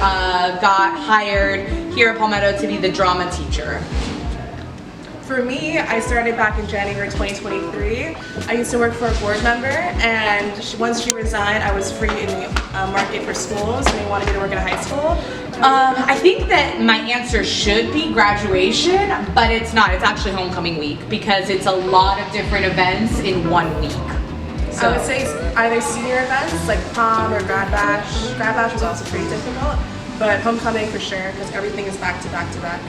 I got hired here at Palmetto to be the drama teacher. For me, I started back in January 2023. I used to work for a board member, and once she resigned, I was free in the market for schools, and they wanted me to work at a high school. I think that my answer should be graduation, but it's not. It's actually homecoming week because it's a lot of different events in 1 week. So I would say either senior events like prom or grad bash. Grad bash was also pretty difficult, but homecoming for sure because everything is back to back to back.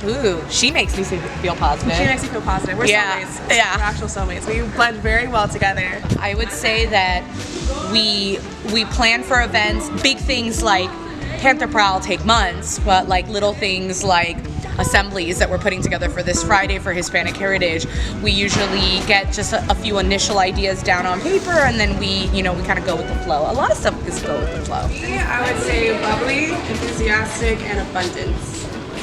Ooh, she makes me feel positive. She makes me feel positive. We're soulmates. Yeah. We're actual soulmates. We blend very well together. I would say that we plan for events, big things like Panther Prowl take months, but like little things like assemblies that we're putting together for this Friday for Hispanic Heritage, we usually get just a few initial ideas down on paper, and then we kind of go with the flow. A lot of stuff is go with the flow. I would say bubbly, enthusiastic, and abundance.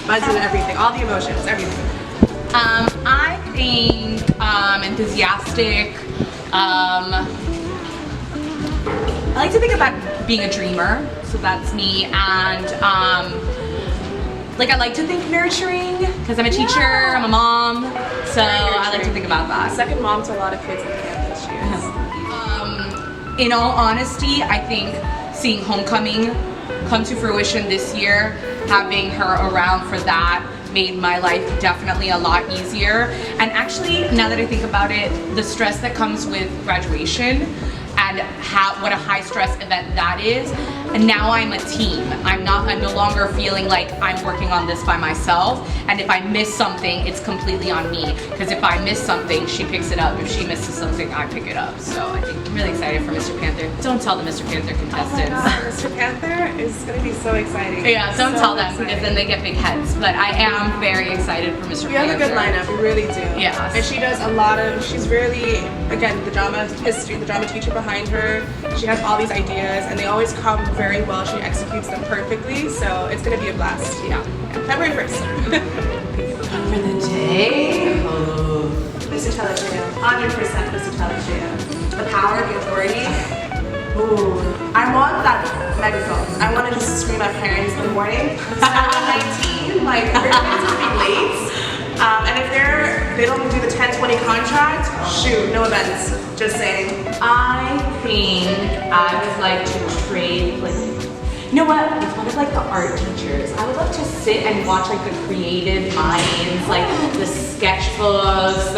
Buzz in everything, all the emotions, everything. I think enthusiastic. I like to think about being a dreamer, so that's me, and I like to think nurturing because I'm a teacher, I'm a mom, so I like to think about that. Second mom to a lot of kids on campus, she is. In all honesty, I think seeing homecoming come to fruition this year, having her around for that made my life definitely a lot easier. And actually, now that I think about it, the stress that comes with graduation and what a high stress event that is, and now I'm a team. I'm no longer feeling like I'm working on this by myself, and if I miss something, it's completely on me, because if I miss something, she picks it up. If she misses something, I pick it up. So I think I'm really excited for Mr. Panther. Don't tell the Mr. Panther contestants. Oh my God, Mr. Panther is going to be so exciting. Yeah, don't tell them because then they get big heads. But I am very excited for Mr. Panther. We have a good lineup, we really do. Yes. And she does she's really, again, the drama history, the drama teacher behind her. She has all these ideas and they always come very well. She executes them perfectly, so it's going to be a blast. Yeah. February 1st. For the day? Mr. Telejeo, 100% Mr. Telejeo. The power, the authority. Ooh, I want that megaphone. I want to just scream at parents in the morning. 7:19, like everybody's gonna be late. And if they don't do the 10-20 contract, shoot, no events. Just saying. I think I would like to trade, you know what? It's one of the art teachers. I would love to sit and watch the creative minds, the sketchbooks,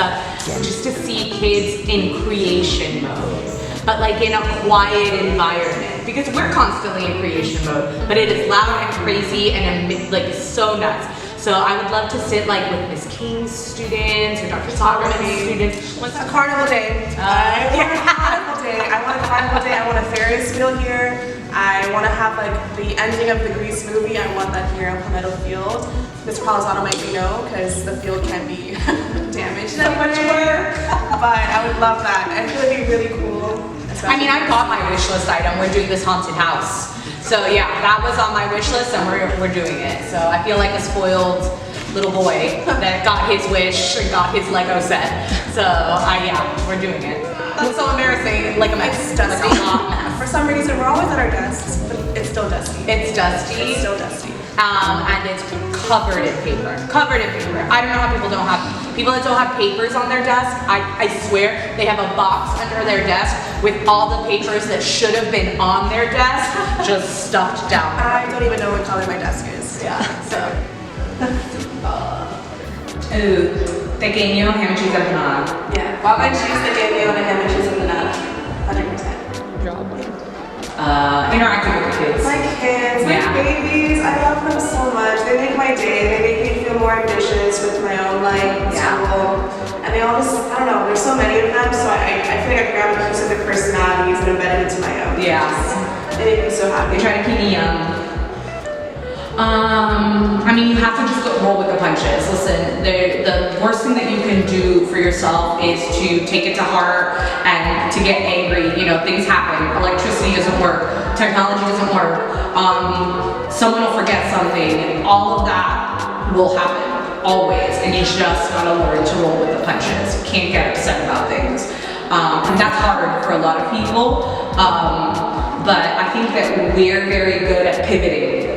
just to see kids in creation mode, but in a quiet environment, because we're constantly in creation mode, but it is loud and crazy and so nuts. So I would love to sit with Miss King's students or Dr. Soderman's students. What's a carnival day? I want a carnival day. I want a carnival day. I want a Ferris wheel here. I want to have the ending of the Grease movie. I want that here on Palmetto Field. Mr. Palazzano might be no, because the field can be damaged so much work. But I would love that. I feel it'd be really cool. I mean, I got my wish list item. We're doing this haunted house. So yeah, that was on my wish list and we're doing it. So I feel like a spoiled little boy that got his wish and got his Lego set. So yeah, we're doing it. That's so embarrassing. Like a mess. It's dusty. Like a hot mess. For some reason, we're always at our desks, but it's still dusty. It's dusty. It's still dusty. And it's covered in paper. Covered in paper. I don't know how people that don't have papers on their desk. I swear they have a box under their desk with all the papers that should have been on their desk just stuffed down. I don't even know what color my desk is. Yeah. So. Ooh, pequeño ham and cheese empanada. Yeah. Why would I choose the pequeño and ham and cheese empanada? 100%. Interacting with the kids. My kids, my babies, I love them so much. They make my day. They make me feel more ambitious with my own school. And they all just, I don't know, there's so many of them, so I feel like I grab a piece of their personalities and embed it into my own. Yeah. They make me so happy. They try to keep me young. I mean, you have to just roll with the punches. Listen, the worst thing that you can do for yourself is to take it to heart and to get angry. Things happen. Electricity doesn't work. Technology doesn't work. Someone will forget something. All of that will happen, always. And you just gotta learn to roll with the punches. You can't get upset about things. And that's hard for a lot of people. but I think that we're very good at pivoting,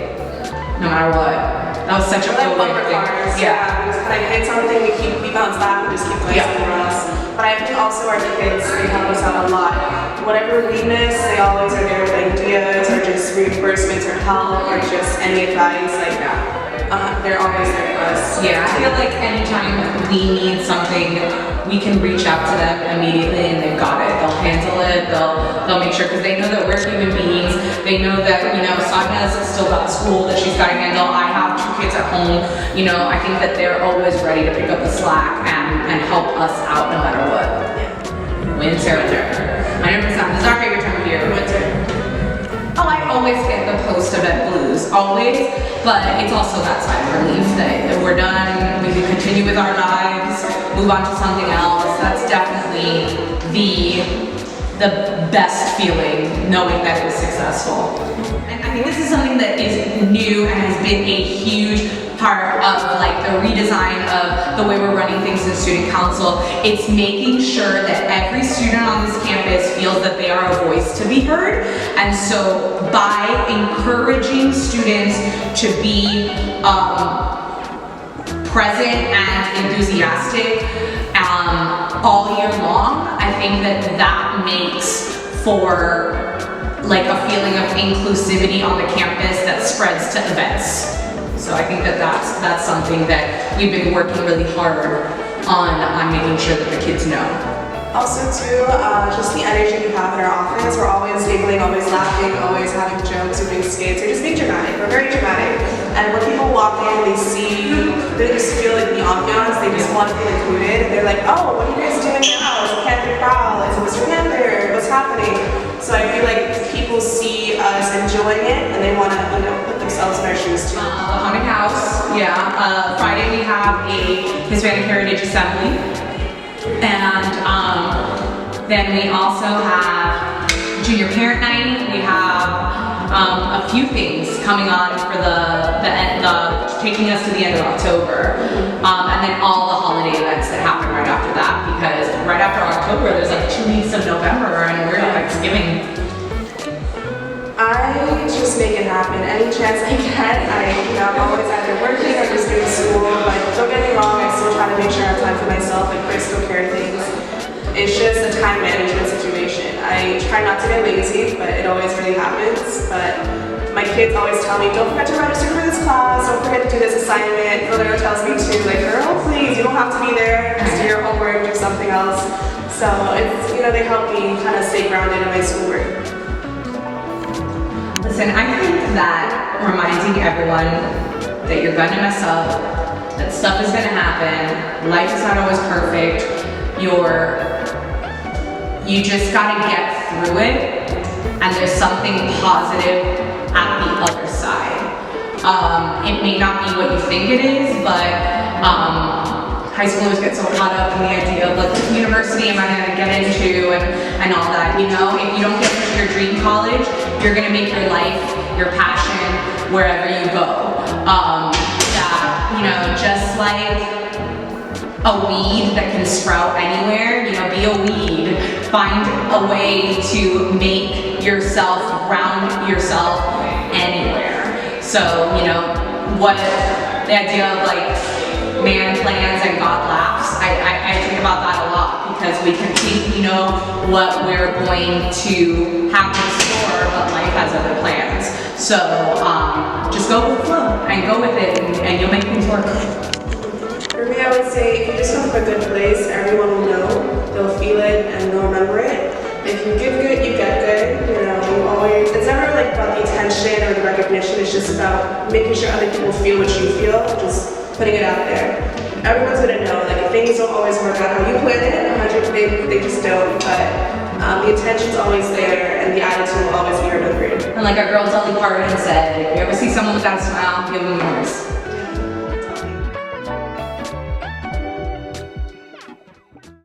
no matter what. That was such a We're like cool bumper thing. cars. Yeah. We just kind of hit something, we bounce back, we just keep going Yeah. somewhere else. But I think also our kids, they help us out a lot. Whatever we miss, they always are there with ideas or just reimbursements or help or just any advice. Like they're always there for us. Yeah, I feel like anytime we need something, we can reach out to them immediately and they've got it. They'll handle it, they'll make sure, because they know that we're human beings. They know that, you know, Sadhna's still got school that she's got to handle. I have 2 kids at home. You know, I think that they're always ready to pick up the slack and help us out no matter what. Winter. 100%. This is our favorite time of year. Winter. Oh, I always get the post-event blues, always, but it's also that sign of relief that we're done, we can continue with our lives, move on to something else. That's definitely the best feeling, knowing that it was successful. And I think this is something that is new and has been a huge part of like the redesign of the way we're running things in student council. It's making sure that every student on this campus feels that they are a voice to be heard. And so by encouraging students to be present and enthusiastic all year long, I think that makes for like a feeling of inclusivity on the campus that spreads to events. So I think that's something that we've been working really hard on making sure that the kids know. Also too, just the energy we have in our office. We're always giggling, always laughing, always having jokes, doing skits, or just being dramatic. We're very dramatic. And when people walk in, they just feel like the ambiance, they just want to feel included. They're like, oh, what are you guys doing now? Is it Panther Prowl? Is it Mr. Panther? What's happening? So I feel like people see us enjoying it and they want to, you know, put themselves in our shoes too. The haunted house, yeah. Friday we have a Hispanic Heritage Assembly, and then we also have Junior Parent Night. We have a few things coming on for the taking us to the end of October, and then all the holiday events that happen right after that. Because right after October, there's like 2 weeks of November, and we're at Thanksgiving. I just make it happen. Any chance I get, I'm always either working or just doing school. But don't get me wrong, I still try to make sure I have time for myself and crystal care things. It's just a time management situation. I try not to get lazy, but it always really happens. But my kids always tell me, don't forget to register for this class, don't forget to do this assignment. Valero tells me too, like, girl, please, you don't have to be there. Just do your homework, do something else. So it's, they help me kind of stay grounded in my schoolwork. Listen, I think that reminding everyone that you're gonna mess up, that stuff is gonna happen, life is not always perfect, you just gotta get through it, and there's something positive at the other side. It may not be what you think it is, but high schoolers get so caught up in the idea of like, what university am I gonna get into and all that, If you don't get into your dream college, you're gonna make your life, your passion, wherever you go. Just like a weed that can sprout anywhere, be a weed. Find a way to make yourself, ground yourself anywhere. So, what the idea of like, man plans and God laughs. I think about that a lot because we can think we know what we're going to have in store, but life has other plans. So just go with the flow and go with it, and you'll make things work. For me, I would say if you just come from a good place, everyone will know, they'll feel it, and they'll remember it. If you give good, you get good. It's never like about the attention or the recognition. It's just about making sure other people feel what you feel, just putting it out there. Everyone's gonna know, like if things don't always work out how you plan it, they just don't, but the intention's always there and the attitude will always be remembered. And like our girl Dolly Parton said, if you ever see someone without a smile, give them yours.